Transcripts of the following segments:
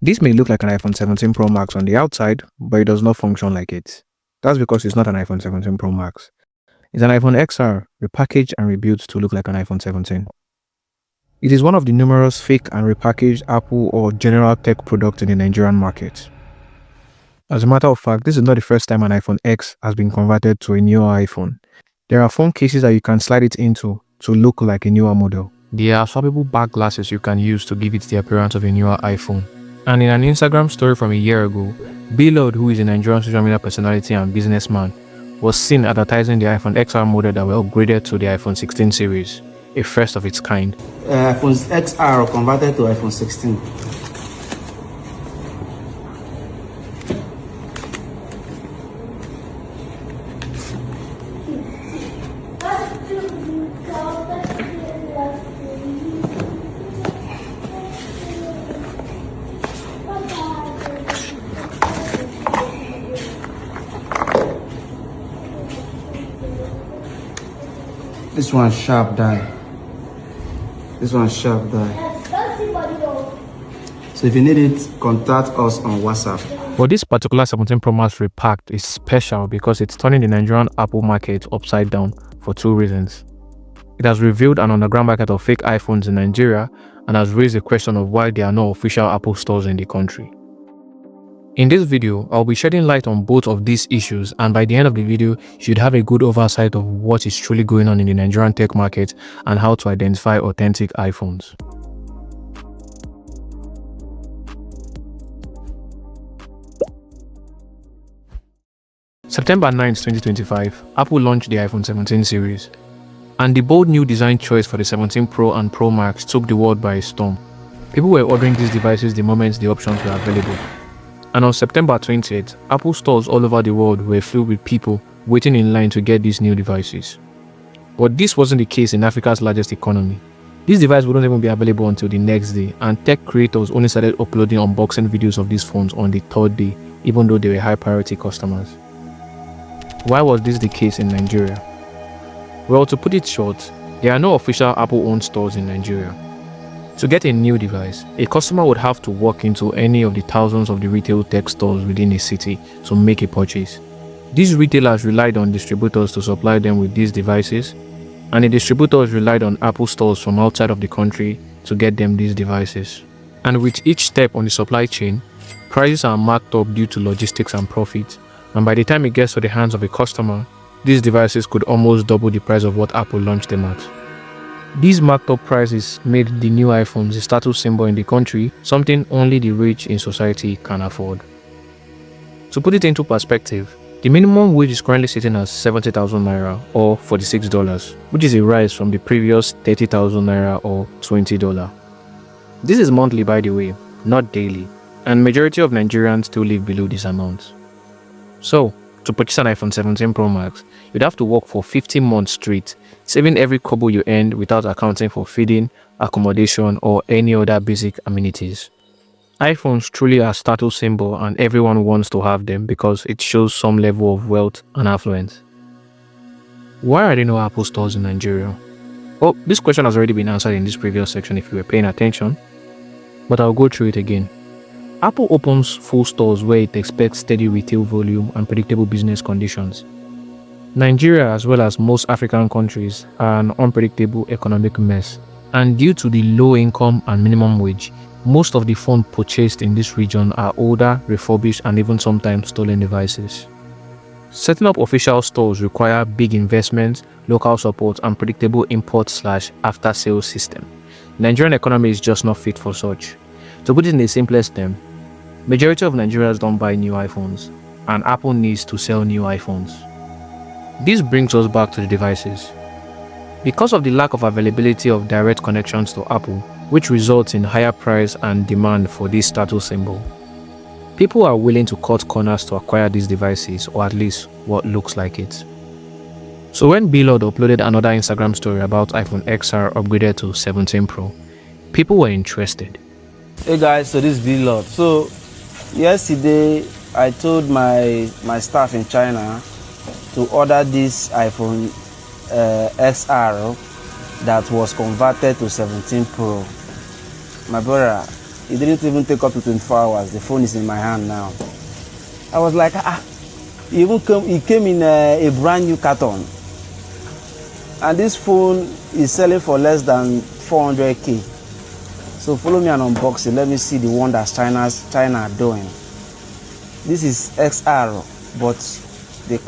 This may look like an iPhone 17 Pro Max on the outside, but it does not function like it. That's because it's not an iPhone 17 Pro Max. It's an iPhone XR, repackaged and rebuilt to look like an iPhone 17. It is one of the numerous fake and repackaged Apple or general tech products in the Nigerian market. As a matter of fact, this is not the first time an iPhone X has been converted to a newer iPhone. There are phone cases that you can slide it into to look like a newer model. There are swappable back glasses you can use to give it the appearance of a newer iPhone. And in an Instagram story from a year ago, Lord, who is a Nigerian social media personality and businessman, was seen advertising the iPhone XR model that were upgraded to the iPhone 16 series, a first of its kind. iPhone XR converted to iPhone 16. This one's sharp die. This one's sharp die. So if you need it, contact us on WhatsApp. But this particular 17 Pro Max repacked is special because it's turning the Nigerian Apple market upside down for two reasons. It has revealed an underground market of fake iPhones in Nigeria and has raised the question of why there are no official Apple stores in the country. In this video, I'll be shedding light on both of these issues, and by the end of the video, you should have a good oversight of what is truly going on in the Nigerian tech market and how to identify authentic iPhones. September 9, 2025, Apple launched the iPhone 17 series, and the bold new design choice for the 17 Pro and Pro Max took the world by storm. People were ordering these devices the moment the options were available. And on September 20th, Apple stores all over the world were filled with people waiting in line to get these new devices. But this wasn't the case in Africa's largest economy. These devices wouldn't even be available until the next day, and tech creators only started uploading unboxing videos of these phones on the third day, even though they were high priority customers. Why was this the case in Nigeria? Well, to put it short, there are no official Apple-owned stores in Nigeria. To get a new device, a customer would have to walk into any of the thousands of the retail tech stores within a city to make a purchase. These retailers relied on distributors to supply them with these devices, and the distributors relied on Apple stores from outside of the country to get them these devices. And with each step on the supply chain, prices are marked up due to logistics and profit, and by the time it gets to the hands of a customer, these devices could almost double the price of what Apple launched them at. These marked up prices made the new iPhones a status symbol in the country, something only the rich in society can afford. To put it into perspective, the minimum wage is currently sitting at 70,000 naira or $46, which is a rise from the previous 30,000 naira or $20. This is monthly, by the way, not daily, and majority of Nigerians still live below this amount. So, to purchase an iPhone 17 Pro Max, you'd have to work for 15 months straight, saving every kobo you earned without accounting for feeding, accommodation, or any other basic amenities. iPhones truly are a status symbol, and everyone wants to have them because it shows some level of wealth and affluence. Why are there no Apple stores in Nigeria? Well, this question has already been answered in this previous section if you were paying attention, but I'll go through it again. Apple opens full stores where it expects steady retail volume and predictable business conditions. Nigeria, as well as most African countries, are an unpredictable economic mess, and due to the low income and minimum wage, most of the phones purchased in this region are older, refurbished, and even sometimes stolen devices. Setting up official stores require big investments, local support, and predictable import/after-sales system. The Nigerian economy is just not fit for such. To put it in the simplest term, majority of Nigerians don't buy new iPhones, and Apple needs to sell new iPhones. This brings us back to the devices. Because of the lack of availability of direct connections to Apple, which results in higher price and demand for this status symbol, people are willing to cut corners to acquire these devices, or at least what looks like it. So when Lord uploaded another Instagram story about iPhone XR upgraded to 17 Pro, people were interested. Hey guys, so this is Lord. So yesterday I told my staff in China to order this iPhone XR that was converted to 17 Pro. My brother, It didn't even take up to 24 hours. The phone is in my hand now. I was like, it came in a brand new carton. And this phone is selling for less than 400k. So follow me and unbox it. Let me see the one that China are doing. This is XR, but they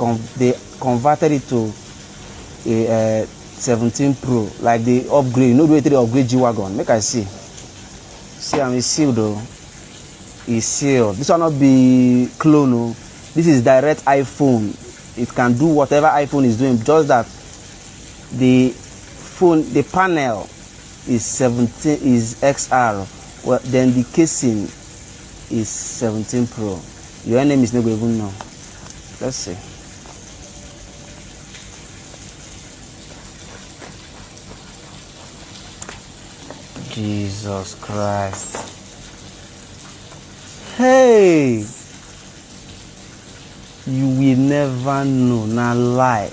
converted it to a 17 Pro, like the upgrade. You know the way they upgrade G-Wagon. Make I see. See, I'm sealed though. It's sealed. This will not be clone. No. This is direct iPhone. It can do whatever iPhone is doing. Just that the phone, the panel is 17 is XR. Well, then the casing is 17 Pro. Your name is never even know. Let's see. Jesus Christ. Hey! You will never know, not lie.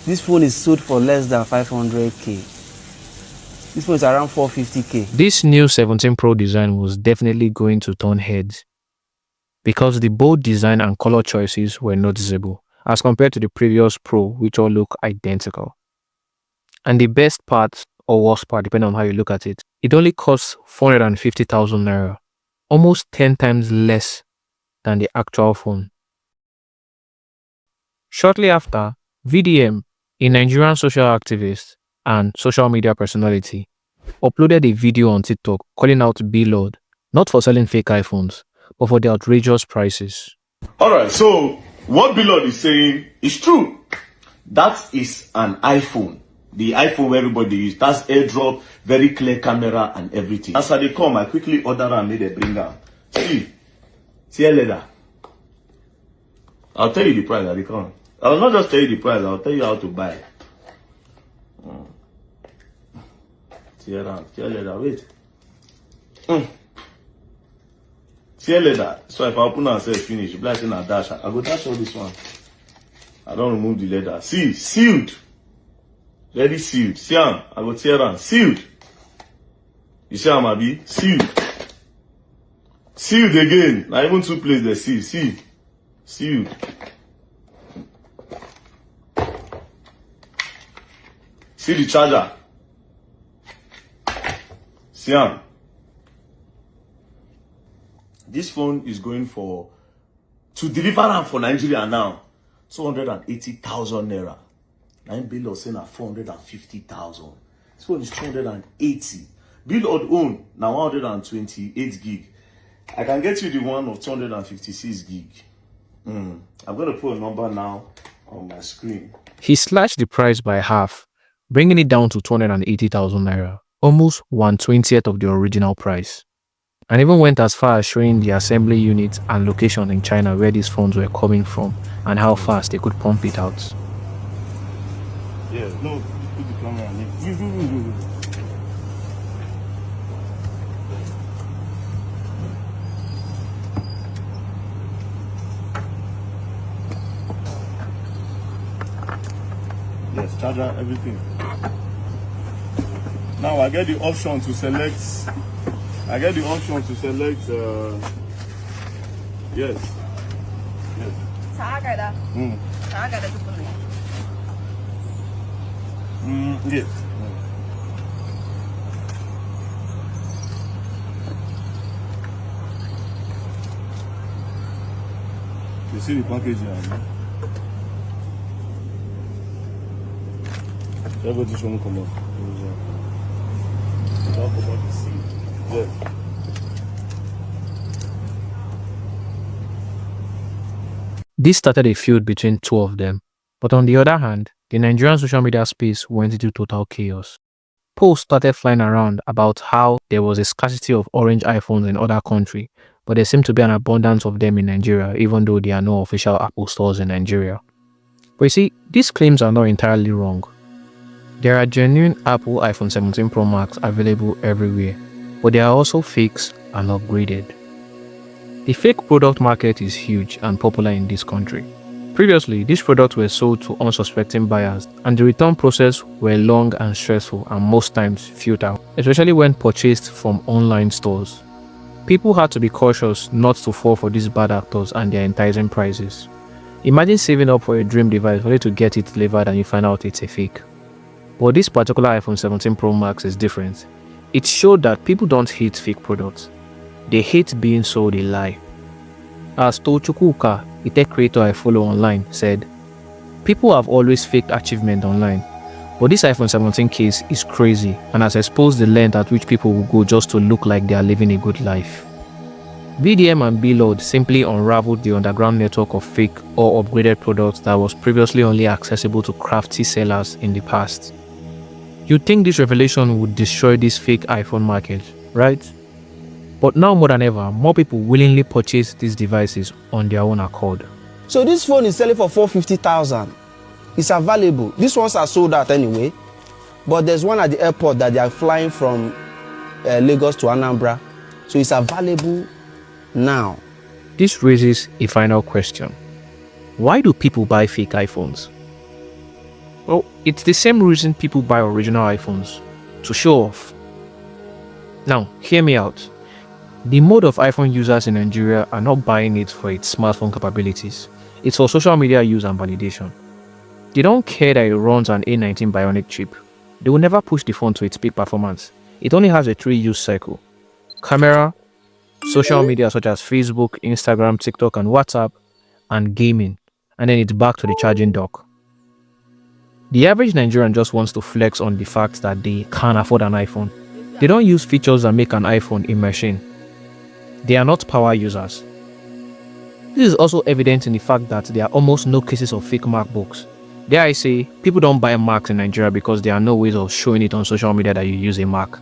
This phone is sold for less than 500k. This phone is around 450k. This new 17 Pro design was definitely going to turn heads because the bold design and color choices were noticeable as compared to the previous Pro, which all look identical. And the best part, or worst part, depending on how you look at it, it only costs 450,000 naira, almost 10 times less than the actual phone. Shortly after, VDM, a Nigerian social activist and social media personality, uploaded a video on TikTok calling out B-Lord, not for selling fake iPhones, but for the outrageous prices. Alright, so what B-Lord is saying is true. That is an iPhone. The iPhone where everybody uses. That's airdrop, very clear camera and everything. As they come, I quickly order and made a bringer. See leather. I'll tell you the price that they come. I will not just tell you the price, I'll tell you how to buy. See leather, wait. See leather. So if I open and say finish, like in a dash, I go dash all this one. I don't remove the leather. See, sealed. Ready sealed. See I go tear on. Sealed. You see how be? Sealed. Sealed again. Now even two places they seal. See. Sealed. See the charger. See this phone is going for, to deliver them for Nigeria now, 280,000 naira. Nine Bill saying at 450,000. This phone is 280. Bill own now 128 gig. I can get you the one of 256 gig. I'm going to put a number now on my screen. He slashed the price by half, bringing it down to 280,000 naira, almost 1/20th of the original price. And even went as far as showing the assembly unit and location in China where these phones were coming from and how fast they could pump it out. Yeah, no, put the camera on it. Yes, charger, everything. Now I get the option to select. Yes. Yes. You see the packaging, right? Everybody show me come up. Talk about the seat. Yes. This started a feud between two of them, but on the other hand, the Nigerian social media space went into total chaos. Posts started flying around about how there was a scarcity of orange iPhones in other countries, but there seemed to be an abundance of them in Nigeria, even though there are no official Apple stores in Nigeria. But you see, these claims are not entirely wrong. There are genuine Apple iPhone 17 Pro Max available everywhere, but there are also fakes and upgraded. The fake product market is huge and popular in this country. Previously, these products were sold to unsuspecting buyers, and the return process were long and stressful and most times futile, especially when purchased from online stores. People had to be cautious not to fall for these bad actors and their enticing prices. Imagine saving up for a dream device only to get it delivered and you find out it's a fake. But this particular iPhone 17 Pro Max is different. It showed that people don't hate fake products. They hate being sold a lie. As Tochukwuka, a tech creator I follow online, said, "People have always faked achievement online, but this iPhone 17 case is crazy and has exposed the length at which people will go just to look like they are living a good life." BDM and B-Lord simply unraveled the underground network of fake or upgraded products that was previously only accessible to crafty sellers in the past. You'd think this revelation would destroy this fake iPhone market, right? But now more than ever, more people willingly purchase these devices on their own accord. So this phone is selling for 450,000. It's available. These ones are sold out anyway. But there's one at the airport that they are flying from Lagos to Anambra. So it's available now. This raises a final question. Why do people buy fake iPhones? Well, it's the same reason people buy original iPhones. To show off. Now, hear me out. The mode of iPhone users in Nigeria are not buying it for its smartphone capabilities. It's for social media use and validation. They don't care that it runs an A19 Bionic chip. They will never push the phone to its peak performance. It only has a 3-use cycle. Camera, social media such as Facebook, Instagram, TikTok and WhatsApp, and gaming. And then it's back to the charging dock. The average Nigerian just wants to flex on the fact that they can't afford an iPhone. They don't use features that make an iPhone a machine. They are not power users. This is also evident in the fact that there are almost no cases of fake MacBooks. Dare I say, people don't buy Macs in Nigeria because there are no ways of showing it on social media that you use a Mac.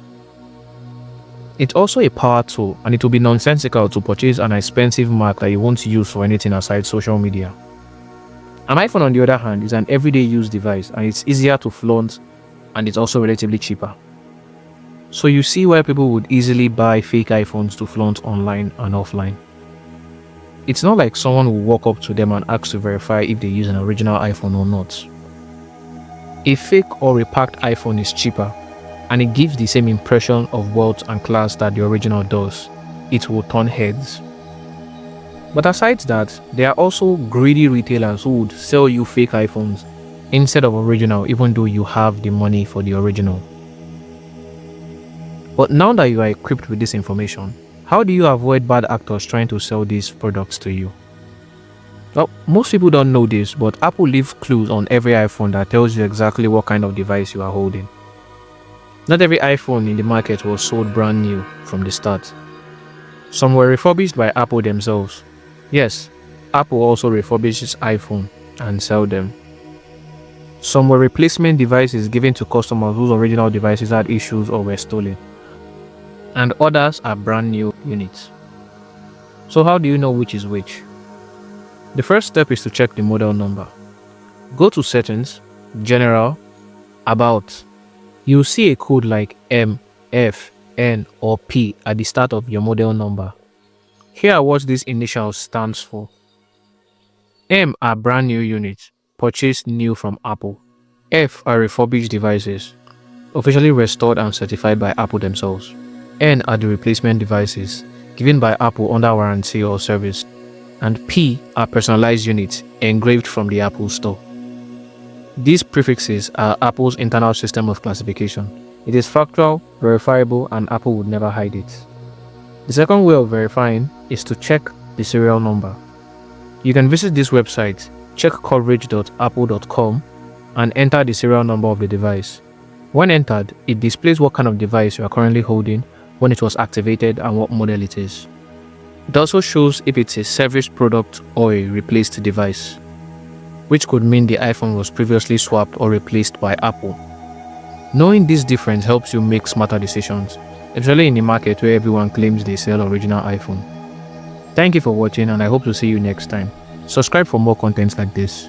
It's also a power tool, and it will be nonsensical to purchase an expensive Mac that you won't use for anything aside social media. An iPhone, on the other hand, is an everyday use device, and it's easier to flaunt, and it's also relatively cheaper. So you see why people would easily buy fake iPhones to flaunt online and offline. It's not like someone will walk up to them and ask to verify if they use an original iPhone or not. A fake or repacked iPhone is cheaper, and it gives the same impression of wealth and class that the original does. It will turn heads. But aside that, there are also greedy retailers who would sell you fake iPhones instead of original, even though you have the money for the original. But now that you are equipped with this information, how do you avoid bad actors trying to sell these products to you? Well, most people don't know this, but Apple leaves clues on every iPhone that tells you exactly what kind of device you are holding. Not every iPhone in the market was sold brand new from the start. Some were refurbished by Apple themselves. Yes, Apple also refurbishes iPhone and sell them. Some were replacement devices given to customers whose original devices had issues or were stolen. And others are brand new units. So how do you know which is which? The first step is to check the model number. Go to Settings, General, About. You'll see a code like M, F, N or P at the start of your model number. Here are what these initials stands for. M are brand new units, purchased new from Apple. F are refurbished devices, officially restored and certified by Apple themselves. N are the replacement devices, given by Apple under warranty or service. And P are personalized units, engraved from the Apple Store. These prefixes are Apple's internal system of classification. It is factual, verifiable, and Apple would never hide it. The second way of verifying is to check the serial number. You can visit this website, checkcoverage.apple.com, and enter the serial number of the device. When entered, it displays what kind of device you are currently holding, when it was activated, and what model it is. It also shows if it's a serviced product or a replaced device, which could mean the iPhone was previously swapped or replaced by Apple. Knowing this difference helps you make smarter decisions, especially in a market where everyone claims they sell original iPhone. Thank you for watching, and I hope to see you next time. Subscribe for more content like this.